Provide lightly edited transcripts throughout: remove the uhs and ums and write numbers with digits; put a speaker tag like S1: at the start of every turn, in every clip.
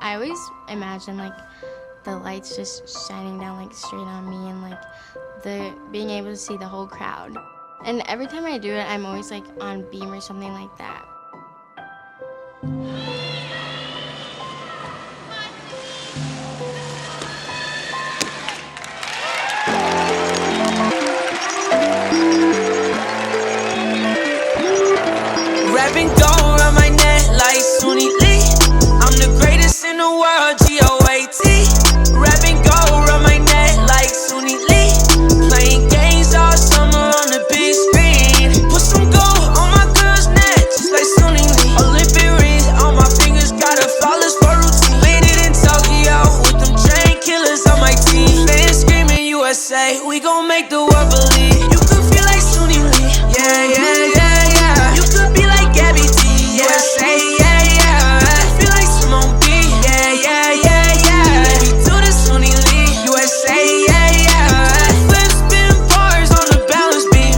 S1: I always imagine like the lights just shining down like straight on me and like the being able to see the whole crowd. And every time I do it, I'm always like on beam or something like that.
S2: Rapping gold around my neck like Suni Lee. I'm the greatest in the world, G-O-A-T. Rapping gold around my neck like Suni Lee. Playing games all summer on the big screen. Put some gold on my girl's neck, just like Suni Lee. Olympic rings on my fingers, got a flawless for routine. Landed in Tokyo with them train killers on my team. Fans screaming USA, we gon' make the world believe. You can feel like Suni Lee, yeah, yeah, yeah. You could be like Gabby T, USA, yeah, yeah. I feel like Simone B, yeah, yeah, yeah, yeah. Baby, do the Suni Lee, USA, yeah, yeah. Flip spin bars on the balance beam.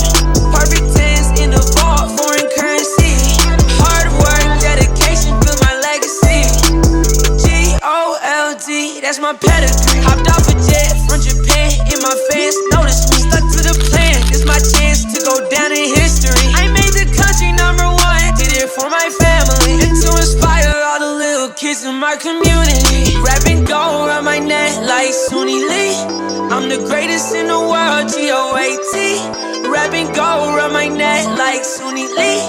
S2: Perfect tens in the vault, foreign currency. Hard work, dedication, build my legacy. G-O-L-D, that's my pedigree. Hopped off a jet from Japan, and my fans noticed me. Stuck to the plan, this my chance to go down in history. I made the country #1, did it for my family, and to inspire all the little kids in my community. Rapping gold around my neck like Suni Lee. I'm the greatest in the world, G-O-A-T. Rapping gold around my neck like Suni Lee.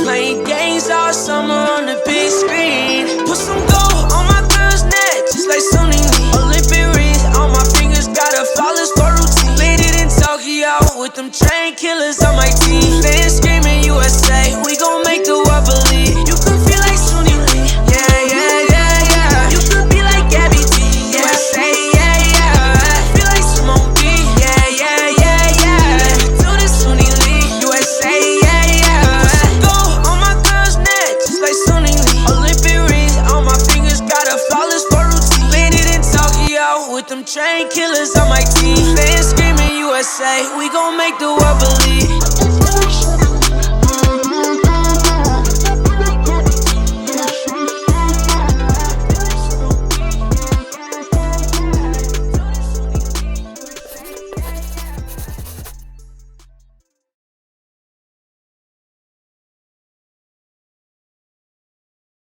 S2: Playing games all summer on the big screen. Put some gold on my girl's neck, just like Suni Lee. Olympic rings on my fingers, got a flawless for routine. Landed in Tokyo with them train killers on my team. Fans screaming USA, we gon' make the world believe. You can feel like Suni Lee, yeah, yeah, yeah, yeah. You could be like Gabby T, USA, yeah, yeah. I feel like Simone B, yeah, yeah, yeah, yeah. Baby, do the Suni Lee, USA, yeah, yeah. Put some gold on my girl's neck, just like Suni Lee. Olympic rings on my fingers, got a flawless for routine. Landed in Tokyo with them train killers on my team. Fans screaming USA, we gon' make the world believe.